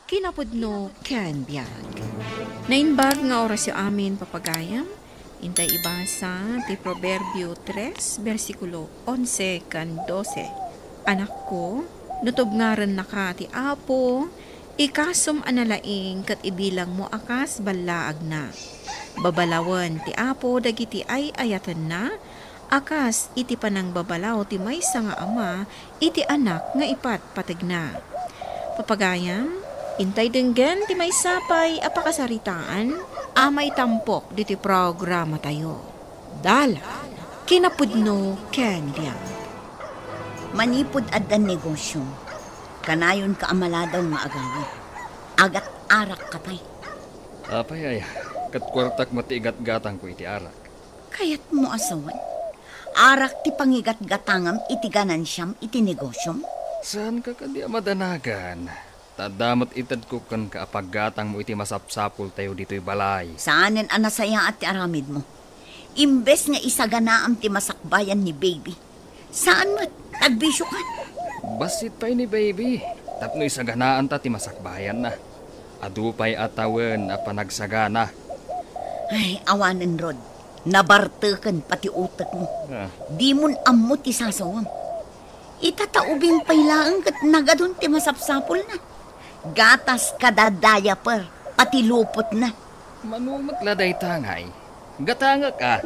Kinapudno ken biyag. Nainbag nga oras yung amin papagayam, intay ibasa ti Proverbio 3, versikulo 11 kan 12. Anak ko, nutob nga rin na ka ti Apo, ikasum analaing kat ibilang mo akas balaag na. Babalawan ti Apo dagiti ay ayatan na, akas iti panang babalaw ti maysa nga ama, iti anak nga ipat patag na. Papagayam, intay denggen ti may sapay apakasaritaan, amay tampok diti programa tayo. Dala, kinapudno ken biyag. Manipod addan negosyo, kanayon ka amaladaw nga agawid. Agat arak katay. Apay ay, katkwartak matiigat-gatang ko iti arak. Kayat mo asawan. Arak ti pangigat-gatangam iti ganansyam iti negosyom. Saan ka kadi madanagan? Tadamat itad ko kan kaapaggatang mo iti masapsapul tayo dito'y balay. Saanen anasaya at ti aramid mo? Imbes nga isaganaam ti masakbayan ni baby. Saan mo tagbisyo ka? Basit pa ni baby. Tapno isaganaan ta ti masakbayan na. Adupay atawen a panagsagana. Ay, awanen Rod. Nabartekan pati utak mo. Di mon ammo ti sasawam. Itataubing pailaan kat nagadun ti masapsapul na. Gatas kadadaya per, pati lupot na. Manumatladay tangay. Gatanga ka.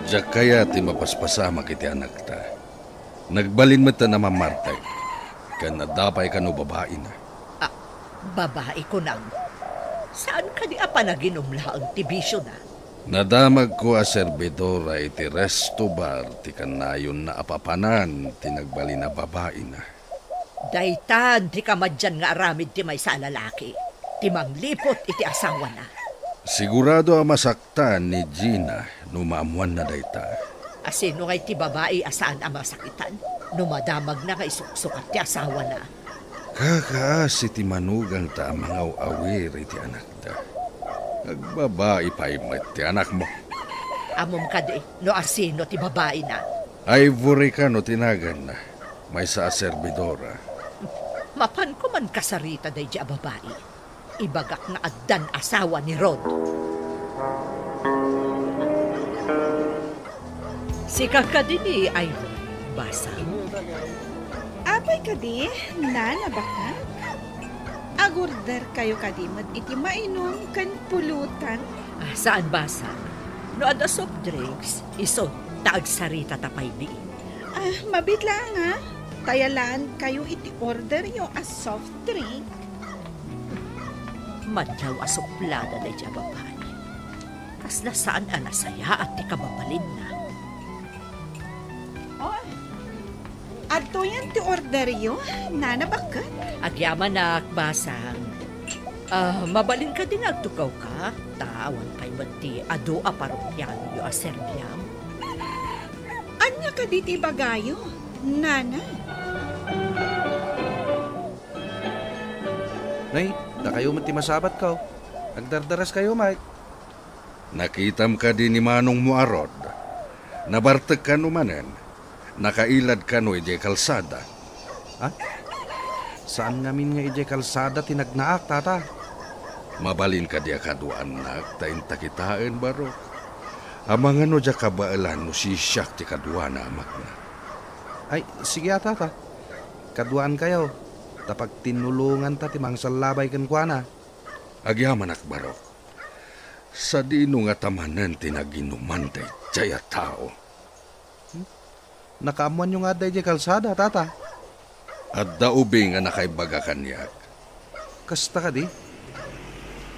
Diyak kaya ti mapaspasama kiti anak ta. Nagbalin mo ta na mamartay. Kan nadapay ka no babae na. Babae ko nang. Saan ka di apanaginumla ang tibisyo na? Nadamag ko a serbidora iti resto bar ti kanayon na apapanan ti nagbalin na babae na. Daytan ti kamadyan nga aramid ti may sa lalaki. Ti manglipot iti asawa na. Sigurado ang masaktan ni Gina numamuan na dayta. Asino ngay ti babae asaan ang masakitan? Numadamag na kay suksukat ti asawa na. Kakaas iti manugang ta mga awir iti anak ta. Nagbabae pa imat ti anak mo. Amom ka di, no asino ti babae na. Ivory ka no tinagan na. May sa serbidora. Mapan ko man kasarita day di babae. Ibagak na addan asawa ni Rod. Si kakadini ay basa. Apay kadi, nanabakak. Agurder kayo kadimad iti mainom kan pulutan. Saan basa? No ada soft drinks, iso taagsarita tapay di. Mabitla nga. Tayalaan kayo iti order yung a soft drink. Madyaw asuplada na dya babae. Kasla saan anasaya at ti kababalin na. Adto yan ti order yung nanabakat. Agyaman na basang. Mabalin ka din agtukaw ka. Tawan pa'y mati ado a parokyan yung aserbyam. Anya ka diti bagayo, nana? Nay, da kayo mati masabat ka. Nagdardaras kayo, Mike. Nakitam ka din ni Manong mo arod. Nabartag ka numanen. Nakailad ka no ije kalsada. Ha? Saan ngamin nga ije kalsada tinagnaak, tata? Mabalin ka diya kaduan nak, tayin takitaan barok. Amang ano diya kabaalan no si Siak ti kadua na amak na. Ay, sige tata. Kaduan kayo. Tapag tinulungan ta timang salabay kan kuana. Agyaman ak barok. Sa dino nga tamanan tinaginuman tay jaya tao. Nakaamuan yung aday di kalsada, tata. At daubing nga nakaibaga kanyak. Kasta ka di?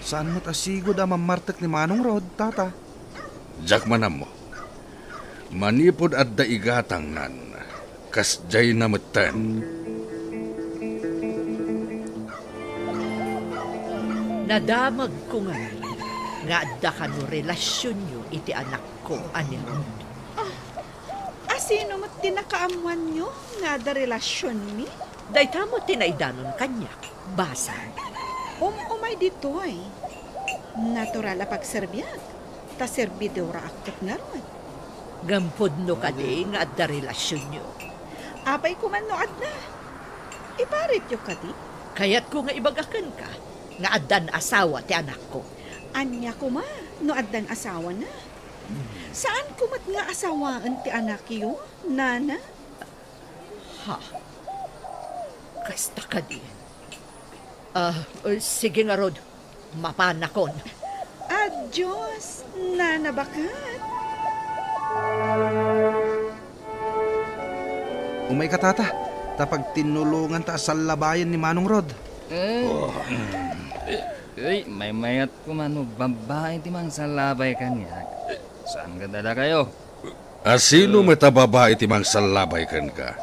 Saan mo tasigod ang mamartak ni Manong Rod, tata? Jak manam mo. Manipod at daigatang nan. Kasjay na matan. Nadamag ko nga adda ka no relasyon nyo iti anak ko, ani Rod. Sino mo tinakaamuan nyo nga da relasyon ni? Dayta mo tinaidanon kanyak, basa. Umay dito ay. Natural a pagserbyag. Ta serbidora akot nga ron. Gampod no ka di nga adda relasyon nyo. Apay kuman no adna. Iparit yo ka di. Kaya't ko nga ibagakan ka, nga addan asawa ti anak ko. Anya ko ma, no addan asawa na. Saan kumat nga asawaan ti anak yo, nana? Ha? Kasta ka di. Sige nga, Rod. Mapanakon. Diyos, nana bakat. Umay ka tata, tapag tinulungan ta sa labayan ni Manong Rod. May mayat ko man babae ti mang salabay kanyak. Saan ka dada kayo? Asino matababae ti mang salabay kan ka?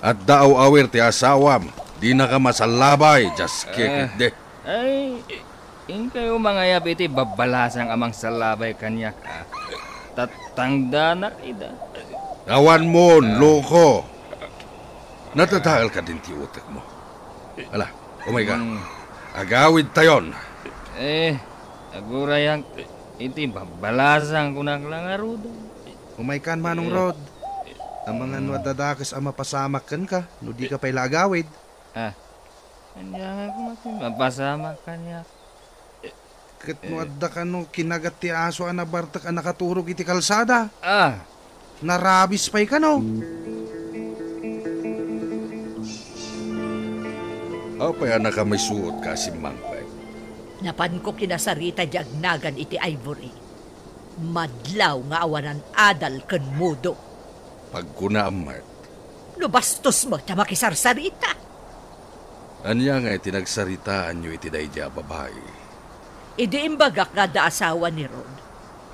At daaw awer ti asawam, di na ka masalabay, just kikit de. Ay, in kayo mga yap iti babalasang amang salabay kanyak ha. Tatangdanak ida. Awan mo, loko. Natatagal ka din ti utak mo. Ala, umay ka. Agawid tayon. Agurayang iti babalasang kunaglangaruda. Umay kan Manong Rod. Ang mga nadadakas ang mapasamak ka, no di ka pa'y lagawid. Kanya ko mapasama kanyak. Kat mo adda ka no kinagat ti aso ang nabartak ang nakaturog iti kalsada. Narabis pa'y ka no. Apay anak ka may suot ka si Mangpay. Napan ko kinasarita diagnagan iti Ivory. Madlaw nga awanan adal ken mudo. Pagkuna amat. No bastos mo ta makisarsarita. Anya nga itinagsaritaan nyo iti dayja babae. Idi imbagak nga da asawa ni Rod.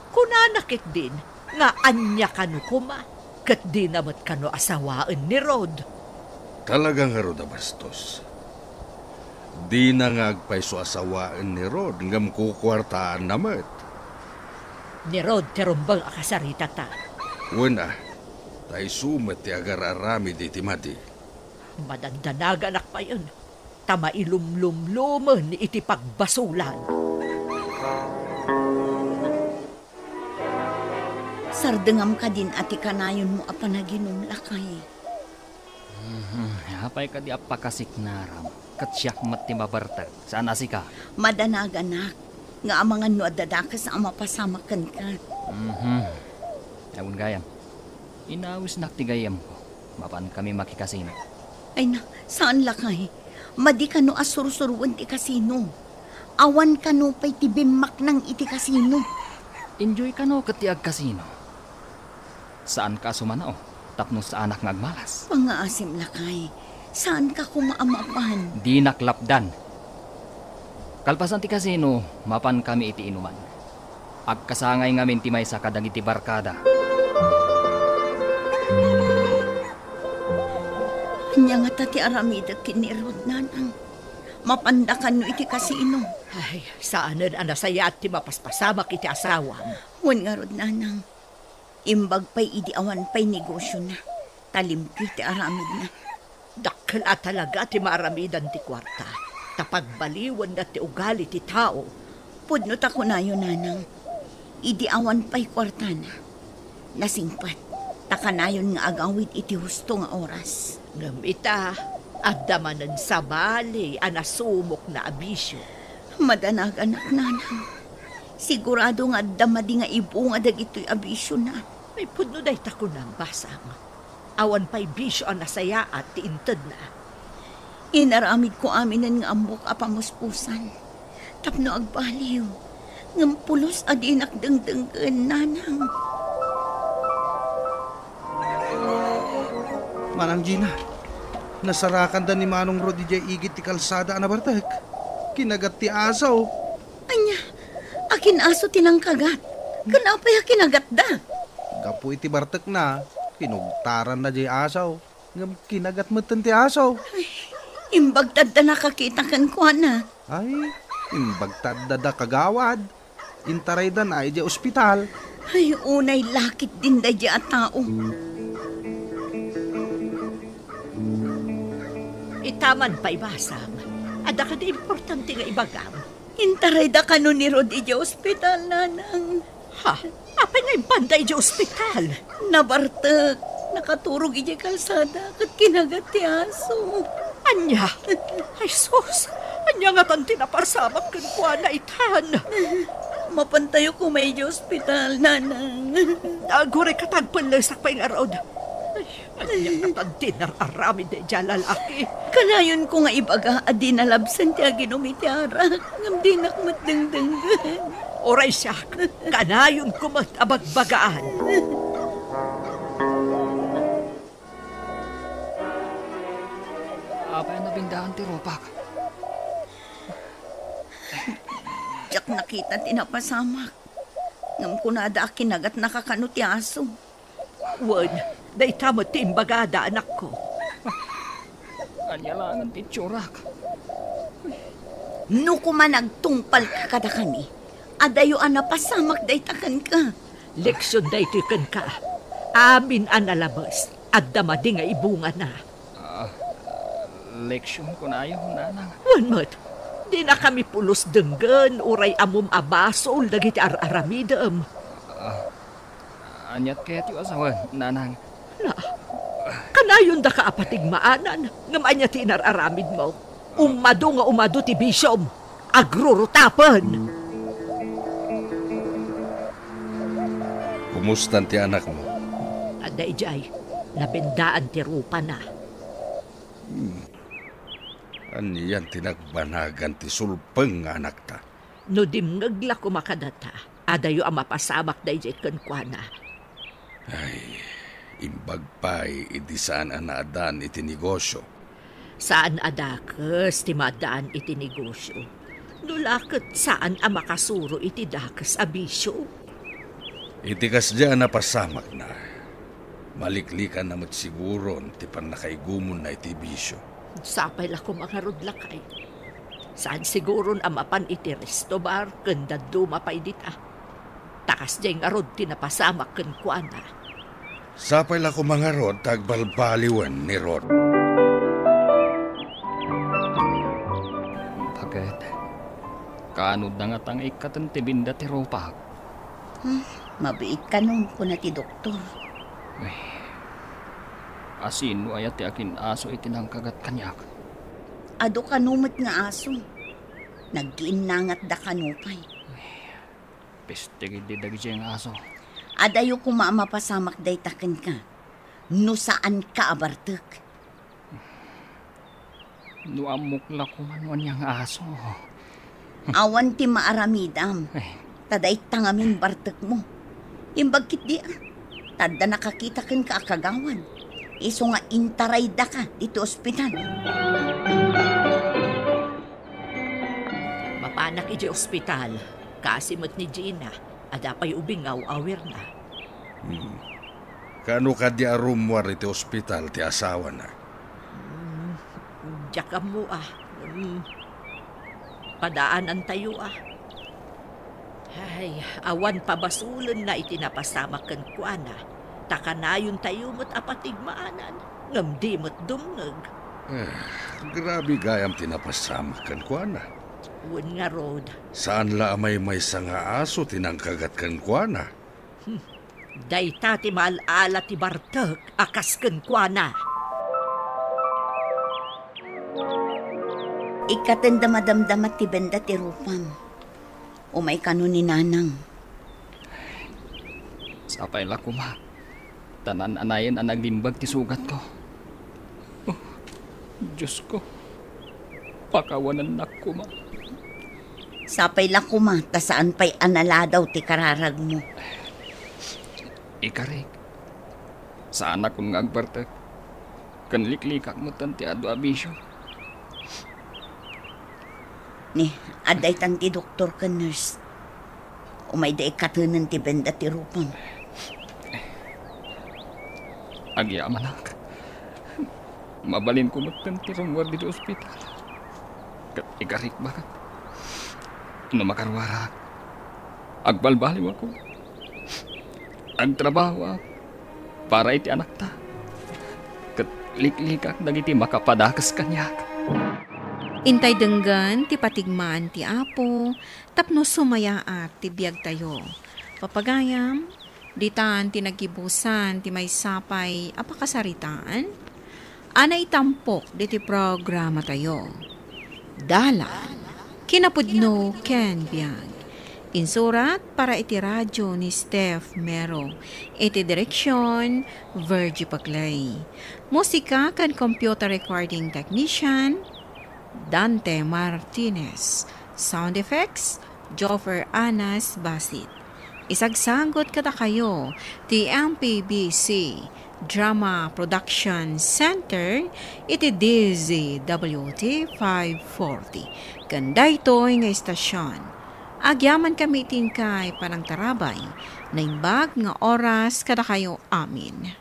Kunanakit din nga anya kanu kuma. Kat di namat kanu asawaan ni Rod. Talagang nga Rod bastos. Di na nga agpaiso asawaan ni Rod ngam kukwartaan namat. Ni Rod terumbang akasarita ta. Una, tay sumat ti agar arami di timadi. Madandanagan pa yun. Tama ilumlumluman iti pagbasulan. Sardengam ka din ati kanayon mo apanaginom lakay. Hapay ka di apakasik naram. Katsyak mat ti mabartag. Saan asi ka? Madanaganak. Nga amangan no adadakas ang mapasamakan ka. Ewan gayam. Inawis nak ti gayam ko. Mapan kami makikasino. Ay na, saan lakay? Madi ka no asursuruan ti kasino. Awan ka no pa'y tibimak ng iti kasino. Enjoy ka no katiag kasino. Saan ka sumanao? Tapno sa anak ng agmalas. Pangaasim lakay. Saan ka kumaamapan? Di naklapdan. Kalpasan ti kasino, mapan kami iti inuman. Agkasangay ngamin ti may sa kadang iti barkada. Anya nga tati aramida kinirod nanang. Mapandakan no iti kasino. Ay, saanan ang nasaya at ti mapaspasamak iti asawa. Wan nga rod nanang. Imbag pa'y idi awan pa'y negosyo na. Talimpi ti aramid na. Dakkel at talaga ti maaramidan ti kwarta. Tapagbaliwan na ti ugali ti tao. Pudnot ako na yun, nanang. Idi awan pa'y kwarta na. Nasingpat. Takanayon nga agawid iti husto nga oras. Ngamita, at damanan sa bali, anasumok na abisyo. Madanag anak nanang. Sigurado nga damadi nga ibu nga dagito'y abisyo na. May pudno day tako ng basang. Awan pa'y bisyo ang nasaya at tiintad na. Inaramid ko aminan nga ambok apamuspusan. Tapno agbaliw. Ngampulos adinak dengdenggan nanang. Manang Gina, nasarakan da ni Manong Rod di jay igit ti kalsada anabartek. Kinagat ti asaw. Anya, akin aso tinang kagat. Kanapay kinagat da. Gapu iti bartek na, kinugtaran na jay asaw. Ngam kinagat mo ti asaw. Imbag tadda nakakita kan kuha na. Ay, imbagtad da kagawad. Intaray da na ay jay ospital. Ay, unay lakit din da jay at tao. Itaman pa'y basang. Ada ka di importante nga ibagam. Intaray da ka no ni Rod ija ospital, nanang. Ha? Apay nga yung panday di ospital? Nabartek. Nakaturog ija kalsada kat kinagat ti aso. Anya, ay sus, anya nga tan tinapasamak kan kuha na itan. Mapantayo ko may ospital, nanang. Agure katagpalasak pa yung arod. Ay, anya nga tan tinararami de dyan lalaki. Kanayon ko nga ibaga, adi nalabsan ti aginomitiara. Ngam di nakmatdangdanggan. Oray siya, kanayon ko matabagbagaan. Apa yung nabindahan ti Ropak? Diyak nakita tinapasamak. Ngam ko na ada kinagat nakakano ti aso. Wan, day tamo timbagada anak ko. Anya lang ang titsurak. No kuman nagtungpal ka kada kani, adayo napasamak day takan ka. Leksyon day tikan ka. Amin analabas. At damadi nga ibunga na. Leksyon ko na yun, nanang. Wan mat, di na kami pulos denggan, uray amom abasol, dagiti araramidam. Anyat kaya ti asawan, nanang. Na, kanayon da ka apatigmaanan, ngam anya ti inararamid mo. Umado ti bisyom, agrurutapan. Kumusta ti anak mo? Aday jay, nabendaan ti rupa na. Aniyan tinagbanagan ti sulpeng nga anak ta. No dimngagla ko makadata, adayo ang mapasamak day jay kankwana. Ay, imbag pa'y idi saan anaadan iti negosyo. Saan adakas ti madaan iti negosyo? Nulakot saan ang makasuro iti dakas abisyo? Iti kasdya napasamak na. Maliklikan namat siguro ti panakaigumon na iti bisyo. Sapay la ko mga rudlakay. Saan siguro ang mapan iti resto bar kanda dumapay dita. Takas diyang arod tinapasamak kan kuana. Sapay la ko mga rod tagbalbaliwan ni Rod. Bakit? Kaanod na nga tang ikatan ti binda ti Ropak. Mabiit ka nun ko na ti doktor. Asino ayat ti akin aso itinangkagat kanyak. Ado kanumot nga aso. Naggiinangat da kanupay. Pistig di dagi siyang aso. Adayo kumamapasamak day taken ka. No saan ka abartek. Nuamukla ko manuan niyang aso. Awan ti maaramidam. Taday tangamin bartek mo. Imbagkit di Tadda nakakita ken ka akagawan. Iso nga intaray da ka dito ospital. Mapanak iti ospital. Kasimot ni Gina. Adapay ubingaw awir na. Kano ka di arumwar iti ospital ti asawa na? Diyakam mo padaanan tayo Ay, awan pabasulan na itinapasamak kan kuana. Takanayon tayo mo't apatigmaanan. Ngamdi mo't dumngag. Grabe gayam tinapasamak kan kuana. Wan nga Rod. Saan la may nga aso tinangkagat kan kuana? Dayta ti maalala ti Bartek akas kan kuana. Ikatenda madamdamat ti benda ti rupam. Umay kano ni nanang. Sapay la kuma. Tanan anayin ang naglimbag ti sugat ko. Oh, Diyos ko. Pakawanan na kuma. Sapay lang kuma, ta saan pa'y analadaw ti kararag mo. Ikarig. Saan akong ngagbartag. Kanliklikak mo tanti ado abisyo. Ni, aday tanti doktor ka nurse. Umay da ikatunan ti benda ti rupam. Agyaman ak. Mabalin ko magtanti rumwar dito ospital. Ikarig ba ka? No makarwara. Agbalbaliw ako. Agtrabaho ako. Para iti anak ta. Kat liklikak dagiti makapadakas kanyak. Intay denggan ti patigmaan ti apo, tapno sumayaat ti biag tayo. Papagayam, ditan ti nagibusan ti may sapay apakasaritaan, Anay tampok diti programa tayo. Dala, kinapudno ken biag. Insurat para iti radyo ni Steph Mero. Iti direksyon, Virgie Paglay. Musika kan computer recording technician, Dante Martinez. Sound effects, Joffer Anas Basit. Isagsagot kada kayo, ti MPBC Drama Production Center, iti DZWT 540. Ganda ito'y nga istasyon. Agyaman kami tingkay parang tarabay, na imbag nga oras kada kayo amin.